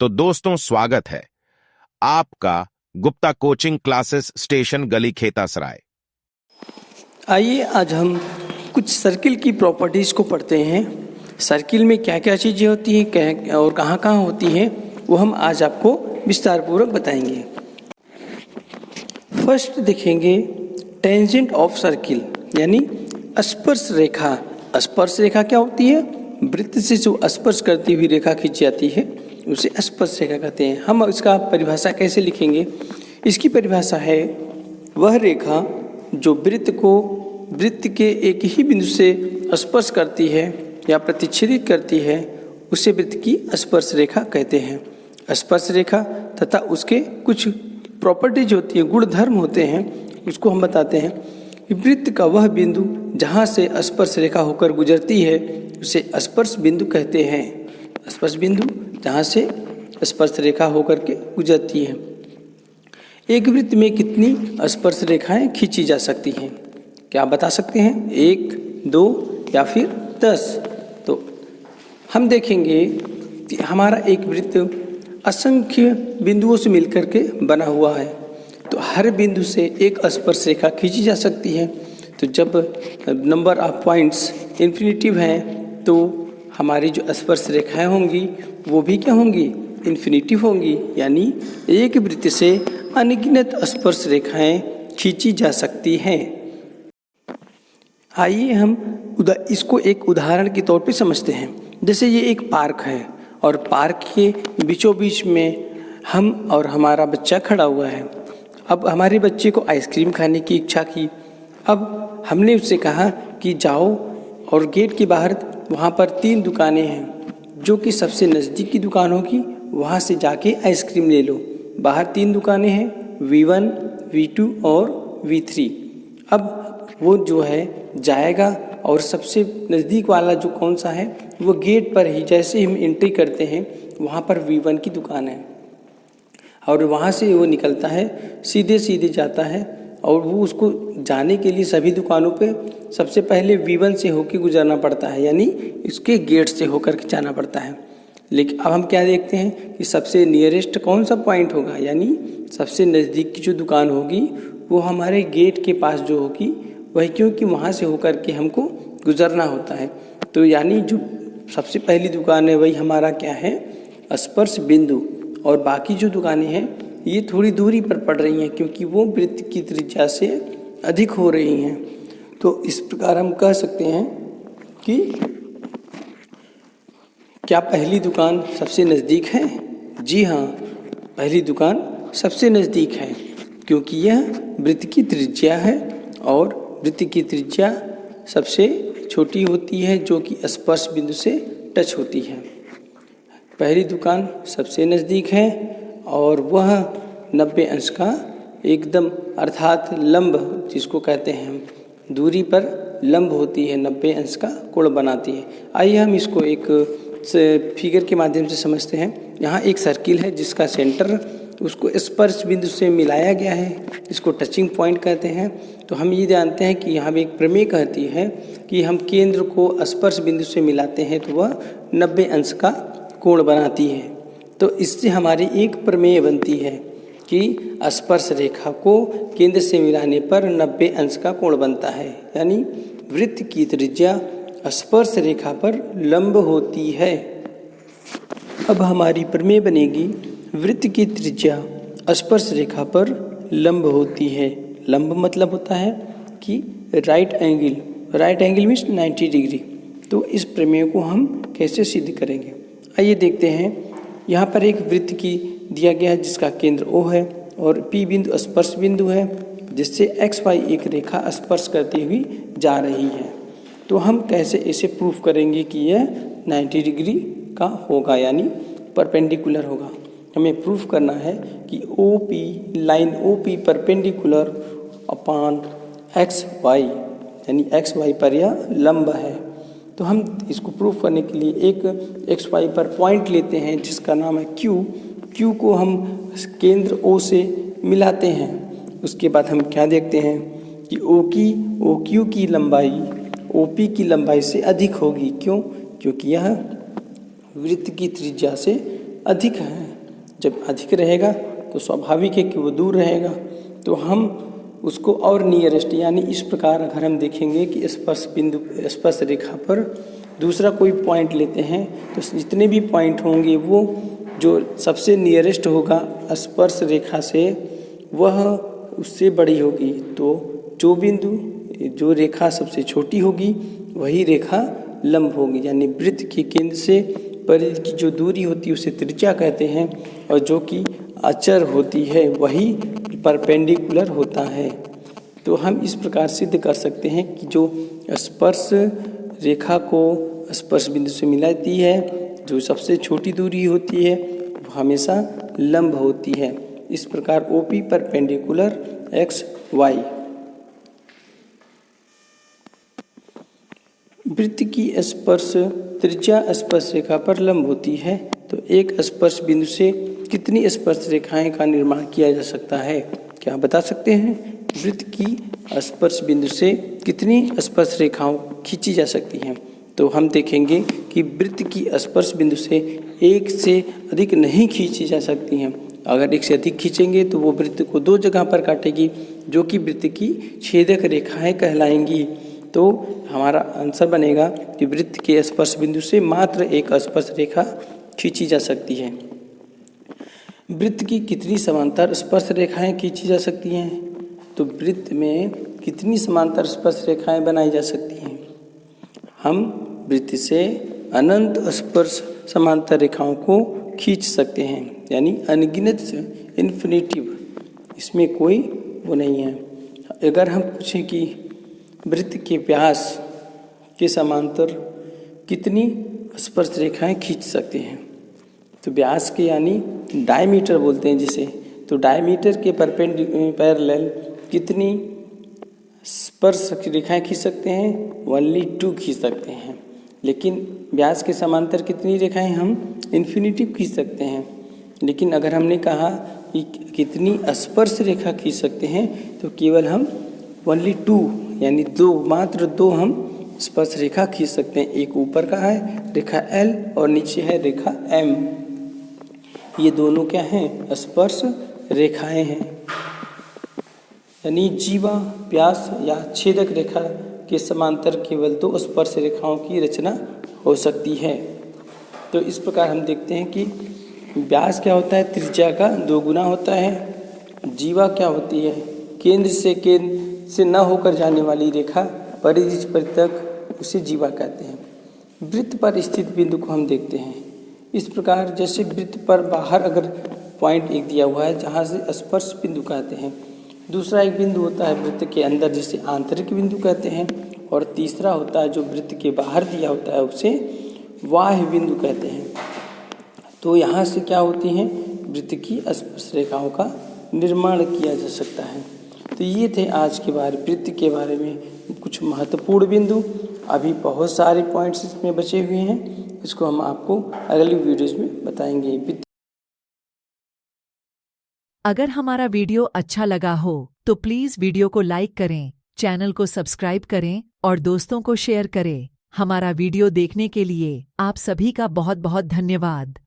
तो दोस्तों, स्वागत है आपका गुप्ता कोचिंग क्लासेस स्टेशन गली खेतासराय। आइए आज हम कुछ सर्किल की प्रॉपर्टीज़ को पढ़ते हैं। सर्किल में क्या क्या चीज़ें होती हैं, क्या और कहाँ कहाँ होती हैं, वो हम आज आपको विस्तार पूर्वक बताएंगे। फर्स्ट देखेंगे टेंजेंट ऑफ सर्किल, यानी स्पर्श रेखा। स्पर्श रेखा क्या होती है? वृत्त से जो स्पर्श करती हुई रेखा खींची जाती है उसे स्पर्श रेखा कहते हैं। हम इसका परिभाषा कैसे लिखेंगे? इसकी परिभाषा है वह रेखा जो वृत्त के एक ही बिंदु से स्पर्श करती है या प्रतिच्छेदित करती है, उसे वृत्त की स्पर्श रेखा कहते हैं। स्पर्श रेखा तथा उसके कुछ प्रॉपर्टीज होती है, गुण धर्म होते हैं, उसको हम बताते हैं। वृत्त का वह बिंदु जहाँ से स्पर्श रेखा होकर गुजरती है उसे स्पर्श बिंदु कहते हैं। स्पर्श बिंदु जहाँ से स्पर्श रेखा होकर के गुजरती है। एक वृत्त में कितनी स्पर्श रेखाएं खींची जा सकती हैं? क्या आप बता सकते हैं? 1, 2 या फिर 10? तो हम देखेंगे कि हमारा एक वृत्त असंख्य बिंदुओं से मिलकर के बना हुआ है, तो हर बिंदु से एक स्पर्श रेखा खींची जा सकती है। तो जब नंबर ऑफ पॉइंट्स इन्फिनिटिव हैं तो हमारी जो स्पर्श रेखाएं होंगी वो भी क्या होंगी? इन्फिनिटिव होंगी, यानी एक वृत्त से अनगिनत स्पर्श रेखाएं खींची जा सकती हैं। आइए हम इसको एक उदाहरण के तौर पे समझते हैं। जैसे ये एक पार्क है और पार्क के बीचों बीच में हम और हमारा बच्चा खड़ा हुआ है। अब हमारे बच्चे को आइसक्रीम खाने की इच्छा की। अब हमने उससे कहा कि जाओ और गेट के बाहर वहाँ पर 3 दुकानें हैं, जो कि सबसे नज़दीक की दुकान होगी, वहाँ से जाके आइसक्रीम ले लो। बाहर 3 दुकानें हैं, V1, V2 और V3। अब वो जो है जाएगा और सबसे नज़दीक वाला जो कौन सा है, वो गेट पर ही जैसे हम एंट्री करते हैं वहाँ पर V1 की दुकान है और वहाँ से वो निकलता है, सीधे सीधे जाता है और वो उसको जाने के लिए सभी दुकानों पे सबसे पहले V1 से होकर गुजरना पड़ता है, यानी इसके गेट से होकर के जाना पड़ता है। लेकिन अब हम क्या देखते हैं कि सबसे नियरेस्ट कौन सा पॉइंट होगा, यानी सबसे नज़दीक की जो दुकान होगी वो हमारे गेट के पास जो होगी वही, क्योंकि वहाँ से होकर के हमको गुजरना होता है। तो यानी जो सबसे पहली दुकान है वही हमारा क्या है? स्पर्श बिंदु। और बाकी जो दुकानें हैं ये थोड़ी दूरी पर पड़ रही हैं, क्योंकि वो वृत्त की त्रिज्या से अधिक हो रही हैं। तो इस प्रकार हम कह सकते हैं कि क्या पहली दुकान सबसे नज़दीक है? जी हाँ, पहली दुकान सबसे नज़दीक है, क्योंकि यह वृत्त की त्रिज्या है और वृत्त की त्रिज्या सबसे छोटी होती है जो कि स्पर्श बिंदु से टच होती है। पहली दुकान सबसे नज़दीक है और वह 90 अंश का एकदम अर्थात लंब, जिसको कहते हैं हम, दूरी पर लंब होती है, 90 अंश का कोण बनाती है। आइए हम इसको एक फिगर के माध्यम से समझते हैं। यहाँ एक सर्किल है जिसका सेंटर उसको स्पर्श बिंदु से मिलाया गया है, इसको टचिंग पॉइंट कहते हैं। तो हम ये जानते हैं कि यहाँ एक प्रमेय कहती है कि हम केंद्र को स्पर्श बिंदु से मिलाते हैं तो वह 90 अंश का कोण बनाती है। तो इससे हमारी एक प्रमेय बनती है कि स्पर्श रेखा को केंद्र से मिलाने पर 90 अंश का कोण बनता है, यानी वृत्त की त्रिज्या स्पर्श रेखा पर लंब होती है। अब हमारी प्रमेय बनेगी वृत्त की त्रिज्या स्पर्श रेखा पर लंब होती है। लंब मतलब होता है कि राइट एंगल मीन्स 90 डिग्री। तो इस प्रमेय को हम कैसे सिद्ध करेंगे? आइए देखते हैं। यहाँ पर एक वृत्त की दिया गया है जिसका केंद्र O है और P बिंदु स्पर्श बिंदु है, जिससे XY एक रेखा स्पर्श करती हुई जा रही है। तो हम कैसे इसे प्रूफ करेंगे कि यह 90 डिग्री का होगा, यानी परपेंडिकुलर होगा। हमें प्रूफ करना है कि line OP perpendicular upon XY, यानी XY पर यह लंब है। तो हम इसको प्रूफ करने के लिए एक XY पर पॉइंट लेते हैं जिसका नाम है Q को हम केंद्र O से मिलाते हैं। उसके बाद हम क्या देखते हैं कि OQ की लंबाई OP की लंबाई से अधिक होगी। क्यों? क्योंकि यह वृत्त की त्रिज्या से अधिक है। जब अधिक रहेगा तो स्वाभाविक है कि वो दूर रहेगा। तो हम उसको और नियरेस्ट यानी इस प्रकार अगर हम देखेंगे कि स्पर्श रेखा पर दूसरा कोई पॉइंट लेते हैं तो जितने भी पॉइंट होंगे वो जो सबसे नियरेस्ट होगा स्पर्श रेखा से वह उससे बड़ी होगी। तो जो रेखा सबसे छोटी होगी वही रेखा लंब होगी, यानी वृत्त के केंद्र से परिधि की जो दूरी होती है उसे त्रिज्या कहते हैं, और जो कि अचर होती है वही परपेंडिकुलर होता है। तो हम इस प्रकार सिद्ध कर सकते हैं कि जो स्पर्श रेखा को स्पर्श बिंदु से मिलाती है, जो सबसे छोटी दूरी होती है वो हमेशा लंब होती है। इस प्रकार OP परपेंडिकुलर XY। वृत्त की स्पर्श त्रिज्या स्पर्श रेखा पर लंब होती है, तो एक स्पर्श बिंदु से कितनी स्पर्श रेखाएं का निर्माण किया जा सकता है? क्या आप बता सकते हैं? वृत्त की स्पर्श बिंदु से कितनी स्पर्श रेखाओं खींची जा सकती हैं? तो हम देखेंगे कि वृत्त की स्पर्श बिंदु से एक से अधिक नहीं खींची जा सकती हैं। अगर एक से अधिक खींचेंगे तो वो वृत्त को दो जगह पर काटेगी, जो कि वृत्त की छेदक रेखाएं कहलाएंगी। तो हमारा आंसर बनेगा कि वृत्त के स्पर्श बिंदु से मात्र एक स्पर्श रेखा खींची जा सकती है। वृत्त की कितनी समांतर स्पर्श रेखाएं खींची जा सकती हैं? तो वृत्त में कितनी समांतर स्पर्श रेखाएं बनाई जा सकती हैं? हम वृत्त से अनंत स्पर्श समांतर रेखाओं को खींच सकते हैं, यानी अनगिनत इन्फिनिटिव, इसमें कोई वो नहीं है। अगर हम पूछें कि वृत्त के व्यास के समांतर कितनी स्पर्श रेखाएं खींच सकते हैं, तो व्यास के यानी डायमीटर बोलते हैं जिसे, तो डायमीटर के पैरेलल कितनी स्पर्श रेखाएं खींच सकते हैं? ओनली 2 खींच सकते हैं। लेकिन व्यास के समांतर कितनी रेखाएं हम इन्फिनिटिव खींच सकते हैं। लेकिन अगर हमने कहा कि कितनी स्पर्श रेखा खींच सकते हैं, तो केवल हम ओनली 2 यानी 2, मात्र 2 हम स्पर्श रेखा खींच सकते हैं। एक ऊपर का है रेखा L और नीचे है रेखा M। ये दोनों क्या हैं? स्पर्श रेखाएं हैं। यानी जीवा, व्यास या छेदक रेखा के समांतर केवल 2 स्पर्श रेखाओं की रचना हो सकती है। तो इस प्रकार हम देखते हैं कि व्यास क्या होता है? त्रिज्या का 2 गुना होता है। जीवा क्या होती है? केंद्र से न होकर जाने वाली रेखा परिधि से परिधि तक, उसे जीवा कहते हैं। वृत्त पर स्थित बिंदु को हम देखते हैं इस प्रकार, जैसे वृत्त पर बाहर अगर पॉइंट एक दिया हुआ है जहाँ से स्पर्श बिंदु कहते हैं, दूसरा एक बिंदु होता है वृत्त के अंदर जिसे आंतरिक बिंदु कहते हैं, और तीसरा होता है जो वृत्त के बाहर दिया होता है उसे बाह्य बिंदु कहते हैं। तो यहाँ से क्या होती हैं? वृत्त की स्पर्श रेखाओं का निर्माण किया जा सकता है। तो ये थे आज के बारे वृत्त के बारे में कुछ महत्वपूर्ण बिंदु। अभी बहुत सारे पॉइंट्स इसमें बचे हुए हैं, इसको हम आपको अगली वीडियोज़ में बताएंगे। अगर हमारा वीडियो अच्छा लगा हो तो प्लीज़ वीडियो को लाइक करें, चैनल को सब्सक्राइब करें और दोस्तों को शेयर करें। हमारा वीडियो देखने के लिए आप सभी का बहुत बहुत धन्यवाद।